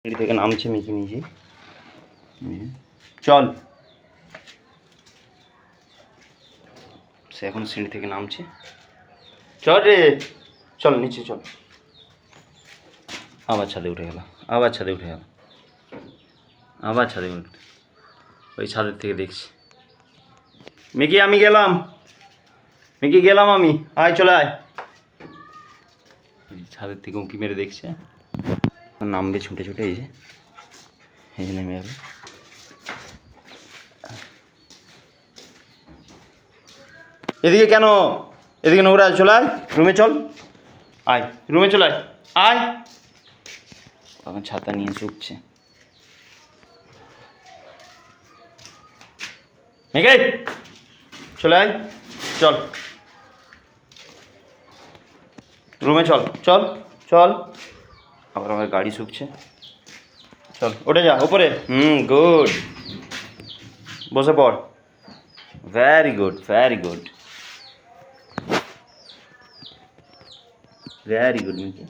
সিঁড়ি থেকে নামছে মিকি নিজে। চল, সে এখন সিঁড়ি থেকে নামছে। চল রে, চল নিচে চল। আবার ছাদে উঠে গেল, আবার ছাদে উঠে গেল, আবার ছাদে উঠে, ওই ছাদের থেকে দেখছি। মিকি আমি গেলাম, মিকি গেলাম আমি, আয় চলে আয়। ছাদের থেকে উঁকি মেরে দেখছে, নামবে ছুটে ছুটে, এই যে নেমে যাবে। এদিকে কেন, এদিকে নোংরা, চলে আয় রুমে, চল আয় রুমে, চলে আয়, আয়। এখন ছাতা নিয়ে শুকছে। মেঘে চলে আয়, চল রুমে, চল চল চল। আবার আমার গাড়ি শুকছে, চল উঠে যা উপরে। গুড, বসে পড়। Very good, very good, very good Mickey.